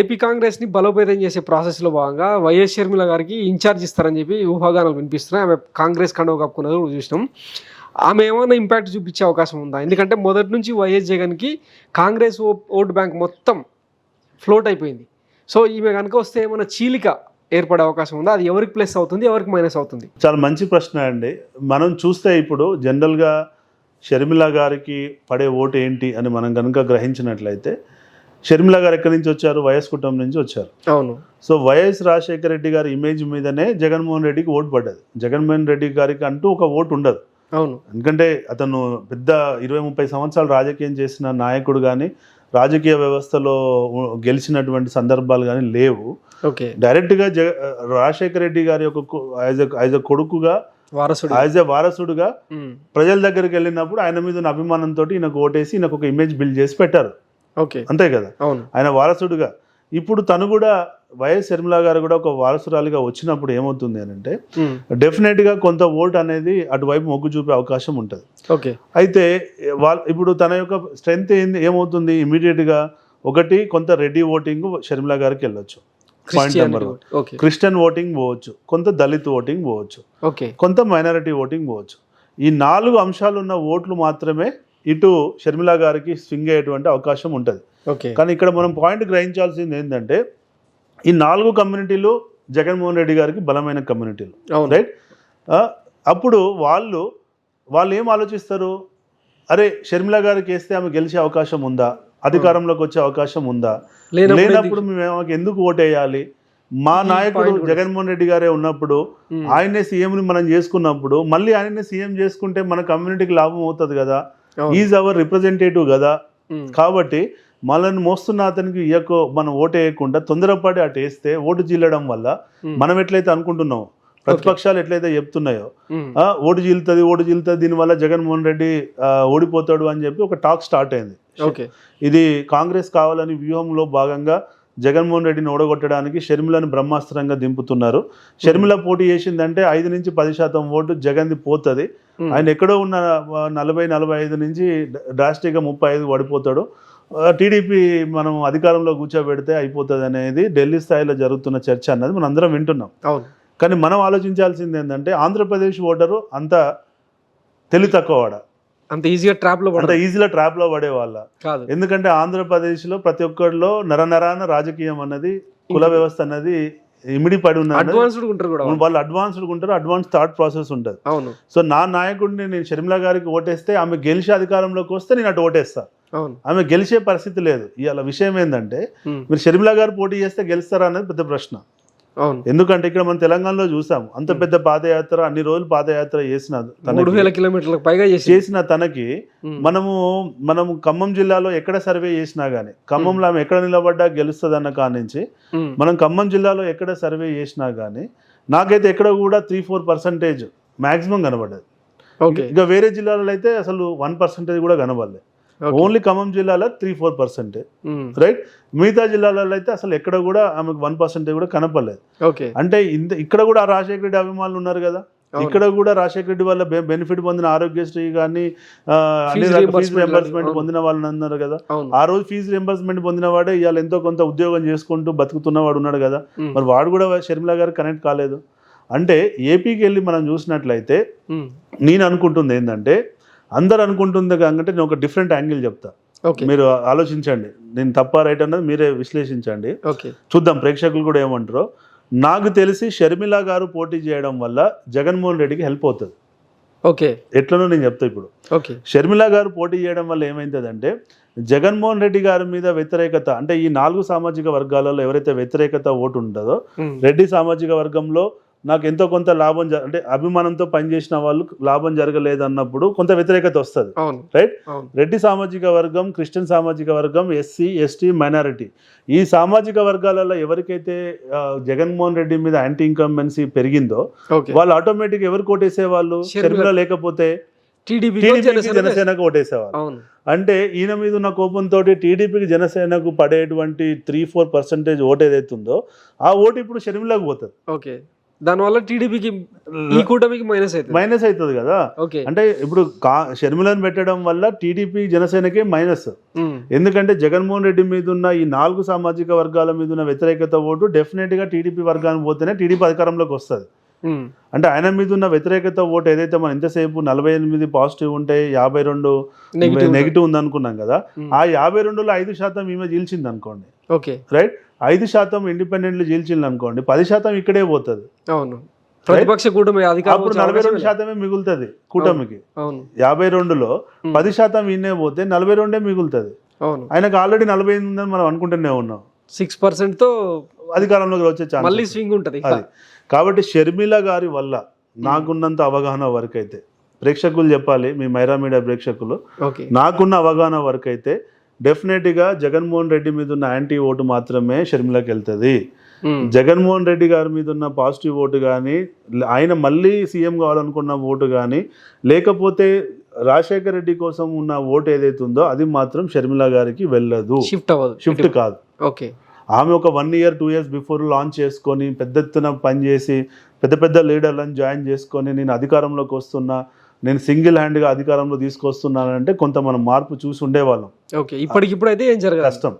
AP కాంగ్రెస్ని బలోపేతం చేసే ప్రాసెస్లో భాగంగా వైఎస్ షర్మిల గారికి ఇన్ఛార్జ్ ఇస్తారని చెప్పి ఊహాగానాలు వినిపిస్తున్నాయి. ఆమె కాంగ్రెస్ కండువ కప్పుకున్నది కూడా చూసినాం. ఆమె ఏమైనా ఇంపాక్ట్ చూపించే అవకాశం ఉందా? ఎందుకంటే మొదటి నుంచి వైఎస్ జగన్కి కాంగ్రెస్ ఓటు బ్యాంక్ మొత్తం ఫ్లోట్ అయిపోయింది. సో ఈమె కనుక వస్తే ఏమైనా చీలిక ఏర్పడే అవకాశం ఉందా? అది ఎవరికి ప్లస్ అవుతుంది, ఎవరికి మైనస్ అవుతుంది? చాలా మంచి ప్రశ్న అండి. మనం చూస్తే ఇప్పుడు జనరల్గా షర్మిల గారికి పడే ఓటు ఏంటి అని మనం కనుక గ్రహించినట్లయితే, షర్మిల గారు ఎక్కడి నుంచి వచ్చారు? వైఎస్ కుటుంబం నుంచి వచ్చారు. అవును. సో వైఎస్ రాజశేఖర రెడ్డి గారి ఇమేజ్ మీదనే జగన్మోహన్ రెడ్డికి ఓటు పడ్డది. జగన్మోహన్ రెడ్డి గారికి అంటూ ఒక ఓటు ఉండదు. అవును. ఎందుకంటే అతను పెద్ద 20-30 సంవత్సరాలు రాజకీయం చేసిన నాయకుడు కానీ, రాజకీయ వ్యవస్థలో గెలిచినటువంటి సందర్భాలు కానీ లేవు. ఓకే. డైరెక్ట్గా రాజశేఖర రెడ్డి గారి యొక్క యాజ్ ఎ కొడుకుగా, యాజ్ ఎ వారసుడుగా ప్రజల దగ్గరికి వెళ్ళినప్పుడు ఆయన మీద ఉన్న అభిమానంతో ఈయనకు ఓటేసి ఈయనకు ఒక ఇమేజ్ బిల్డ్ చేసి పెట్టారు. ఓకే. అంతే కదా. అవును. ఆయన వారసుడుగా ఇప్పుడు తను కూడా వైఎస్ షర్మిల గారు కూడా ఒక వారసురాలిగా వచ్చినప్పుడు ఏమవుతుంది అని అంటే, డెఫినెట్గా కొంత ఓటు అనేది అటువైపు మొగ్గు చూపే అవకాశం ఉంటుంది. ఓకే. అయితే ఇప్పుడు తన యొక్క స్ట్రెంగ్త్ ఏమవుతుంది? ఇమీడియట్గా ఒకటి కొంత రెడ్డి ఓటింగ్ షర్మిల గారికి వెళ్ళొచ్చు. Point number 1. క్రిస్టియన్ ఓటింగ్ పోవచ్చు, కొంత దళిత్ ఓటింగ్ పోవచ్చు, కొంత మైనారిటీ ఓటింగ్ పోవచ్చు. ఈ 4 అంశాలు ఉన్న ఓట్లు మాత్రమే ఇటు షర్మిల గారికి స్వింగ్ అయ్యేటువంటి అవకాశం ఉంటుంది. కానీ ఇక్కడ మనం పాయింట్ గ్రహించాల్సింది ఏంటంటే, ఈ 4 కమ్యూనిటీలు జగన్మోహన్ రెడ్డి గారికి బలమైన కమ్యూనిటీలు, రైట్? అప్పుడు వాళ్ళు ఏం ఆలోచిస్తారు? అరే, షర్మిల గారికి వేస్తే ఆమె గెలిచే అవకాశం ఉందా? అధికారంలోకి వచ్చే అవకాశం ఉందా? లేనప్పుడు మేము ఎందుకు ఓటేయాలి? మా నాయకుడు జగన్మోహన్ రెడ్డి గారే ఉన్నప్పుడు, ఆయనే సీఎంని మనం చేసుకున్నప్పుడు మళ్ళీ ఆయనే సీఎం చేసుకుంటే మన కమ్యూనిటీకి లాభం అవుతుంది కదా. ఈజ్ అవర్ రిప్రజెంటేటివ్ కదా. కాబట్టి మనల్ని మోస్తున్న అతనికి మనం ఓటు వేయకుండా తొందరపాటు అటు వేస్తే ఓటు చీలడం వల్ల మనం ఎట్లయితే అనుకుంటున్నామో, ప్రతిపక్షాలు ఎట్లయితే చెప్తున్నాయో ఓటు చీలుతుంది దీనివల్ల జగన్మోహన్ రెడ్డి ఓడిపోతాడు అని చెప్పి ఒక టాక్ స్టార్ట్ అయింది. ఇది కాంగ్రెస్ కావాలని వ్యూహంలో భాగంగా జగన్మోహన్ రెడ్డిని ఓడగొట్టడానికి షర్మిలను బ్రహ్మాస్త్రంగా దింపుతున్నారు. షర్మిల పోటీ చేసిందంటే 5-10% ఓటు జగన్ది పోతుంది. ఆయన ఎక్కడో ఉన్న 40-45 నుంచి డ్రాస్టిక్గా 35 పడిపోతాడు. టీడీపీ మనం అధికారంలో కూర్చోబెడితే అయిపోతుంది అనేది ఢిల్లీ స్థాయిలో జరుగుతున్న చర్చ అన్నది మనం అందరం వింటున్నాం. కానీ మనం ఆలోచించాల్సింది ఏంటంటే, ఆంధ్రప్రదేశ్ ఓటరు అంత తెలివి తక్కువవాడ, అంత ఈజీగా ట్రాప్లో పడేవాళ్ళ. ఎందుకంటే ఆంధ్రప్రదేశ్లో ప్రతి ఒక్కరిలో నరనరాన రాజకీయం అన్నది, కుల వ్యవస్థ అన్నది ఇమిడిపడి ఉన్నది. వాళ్ళు అడ్వాన్స్డ్ ఉంటారు, అడ్వాన్స్ థాట్ ప్రాసెస్ ఉంటుంది. సో నా నాయకుడిని నేను షర్మిల గారికి ఓటేస్తే ఆమె గెలిచే అధికారంలోకి వస్తే నేను అటు ఓటేస్తా. ఆమె గెలిచే పరిస్థితి లేదు. ఇవాళ విషయం ఏంటంటే, మీరు షర్మిల గారు పోటీ చేస్తే గెలుస్తారా అనేది పెద్ద ప్రశ్న. ఎందుకంటే ఇక్కడ మనం తెలంగాణలో చూసాం, అంత పెద్ద పాదయాత్ర, అన్ని రోజులు పాదయాత్ర చేసిన 3,000 కిలోమీటర్లకు పైగా చేసిన తనకి మనము ఖమ్మం జిల్లాలో ఎక్కడ సర్వే చేసినా గానీ, ఖమ్మంలో ఆమె ఎక్కడ నిలబడ్డా గెలుస్తుంది అన్న కానించి మనం ఖమ్మం జిల్లాలో ఎక్కడ సర్వే చేసినా గానీ నాకైతే ఎక్కడ కూడా 3-4% మాక్సిమం కనబడ్డది. ఇక వేరే జిల్లాలో అయితే అసలు 1% కూడా కనబడలేదు. ఓన్లీ ఖమ్మం జిల్లాలో 3-4%, రైట్? మిగతా జిల్లాలలో అయితే అసలు ఎక్కడ కూడా ఆమెకు 1% కూడా కనపడలేదు. అంటే ఇక్కడ కూడా రాజశేఖర రెడ్డి అభిమానులు ఉన్నారు కదా. ఇక్కడ కూడా రాజశేఖర రెడ్డి వల్ల బెనిఫిట్ పొందిన ఆరోగ్యశ్రీ కానీ ఫీజు రియంబర్స్మెంట్ పొందిన వాళ్ళు అన్నారు కదా. ఆ రోజు ఫీజు రియంబర్స్మెంట్ పొందిన వాడే ఇవాళ ఎంతో కొంత ఉద్యోగం చేసుకుంటూ బతుకుతున్నవాడు ఉన్నాడు కదా. మరి వాడు కూడా షర్మిల గారు కనెక్ట్ కాలేదు. అంటే ఏపీకి వెళ్ళి మనం చూసినట్లయితే నేను అనుకుంటుంది ఏంటంటే, అందరు అనుకుంటుంది కాకంటే నేను ఒక డిఫరెంట్ యాంగిల్ చెప్తా, మీరు ఆలోచించండి. నేను తప్ప రైట్ అన్నది మీరే విశ్లేషించండి, చూద్దాం ప్రేక్షకులు కూడా ఏమంటారో. నాకు తెలిసి షర్మిల గారు పోటీ చేయడం వల్ల జగన్మోహన్ రెడ్డికి హెల్ప్ అవుతుంది. ఎట్లనో నేను చెప్తా. ఇప్పుడు షర్మిల గారు పోటీ చేయడం వల్ల ఏమైందంటే, జగన్మోహన్ రెడ్డి గారి మీద వ్యతిరేకత, అంటే ఈ 4 సామాజిక వర్గాలలో ఎవరైతే వ్యతిరేకత ఓటు ఉంటుందో, రెడ్డి సామాజిక వర్గంలో నాకు ఎంతో కొంత లాభం, అంటే అభిమానంతో పనిచేసిన వాళ్ళు లాభం జరగలేదు అన్నప్పుడు కొంత వ్యతిరేకత వస్తుంది, రైట్? రెడ్డి సామాజిక వర్గం, క్రిస్టియన్ సామాజిక వర్గం, ఎస్సీ, ఎస్టీ, మైనారిటీ, ఈ సామాజిక వర్గాలలో ఎవరికైతే జగన్మోహన్ రెడ్డి మీద యాంటీ ఇన్కంబెన్సీ పెరిగిందో వాళ్ళు ఆటోమేటిక్ ఎవరు కోటేసేవాళ్ళు? షర్మిల లేకపోతే టీడీపీకి, జనసేనకు ఓటేసేవాళ్ళు. అంటే ఈయన మీద ఉన్న కోపంతో టీడీపీకి, జనసేనకు పడేటువంటి 3-4% ఓటు ఏదైతుందో ఆ ఓటు ఇప్పుడు షర్మిలకు పోతుంది. దానివల్ల టీడీపీకి ఈ కూటమికి మైనస్ అవుతుంది. మైనస్ అవుతుంది కదా. ఓకే. అంటే ఇప్పుడు షర్మిలను పెట్టడం వల్ల టీడీపీ జనసేనకే మైనస్. ఎందుకంటే జగన్మోహన్ రెడ్డి మీద ఉన్న ఈ 4 సామాజిక వర్గాల మీద ఉన్న వ్యతిరేకత ఓటు డెఫినెట్ గా టీడీపీ వర్గానికి పోతేనే టీడీపీ అధికారంలోకి వస్తుంది. అంటే ఆయన మీద ఉన్న వ్యతిరేకత ఓటు ఏదైతే మనం ఇంతసేపు 48 పాజిటివ్ ఉంటే 52 నెగిటివ్ ఉంది అనుకున్నాం కదా, ఆ 52లో 5% ఈమె చీల్చింది అనుకోండి, ఓకే రైట్, 5% ఇండిపెండెంట్లీ చీల్చింది అనుకోండి, 10% ఇక్కడే పోతుంది. అవును, ప్రతిపక్ష కూటమి అప్పుడు 42% మిగులుతుంది కూటమికి. 52లో 10% ఈయనే పోతే 42 మిగులుతుంది. ఆయనకు ఆల్రెడీ 45 ఉందని మనం అనుకుంటూనే ఉన్నాం. 6% తో అధికారంలోకి వచ్చే ఛాన్స్ మళ్ళీ స్వింగ్ ఉంటుంది. అది కాబట్టి షర్మిల గారి వల్ల నాకున్నంత అవగాహన వరకు అయితే, ప్రేక్షకులు చెప్పాలి, మీ మైరా మీడియా ప్రేక్షకులు, నాకున్న అవగాహన వరకు అయితే డెఫినెట్గా జగన్మోహన్ రెడ్డి మీద ఉన్న యాంటీ ఓటు మాత్రమే షర్మిలకి వెళ్తుంది. జగన్మోహన్ రెడ్డి గారి మీద ఉన్న పాజిటివ్ ఓటు కానీ, ఆయన మళ్ళీ సీఎం కావాలనుకున్న ఓటు కానీ, లేకపోతే రాజశేఖర రెడ్డి కోసం ఉన్న ఓటు ఏదైతే ఉందో అది మాత్రం షర్మిల గారికి వెళ్ళదు, షిఫ్ట్ కాదు. ఓకే. ఆమె ఒక 1 year 2 years బిఫోర్ లాంచ్ చేసుకొని పెద్ద ఎత్తున పనిచేసి పెద్ద పెద్ద లీడర్లను జాయిన్ చేసుకొని నేను అధికారంలోకి వస్తున్నా, నేను సింగిల్ హ్యాండ్గా అధికారంలో తీసుకొస్తున్నానంటే కొంత మనం మార్పు చూసి ఉండేవాళ్ళం. ఓకే. ఇప్పటికిప్పుడు అయితే ఏం జరగదు, కష్టం.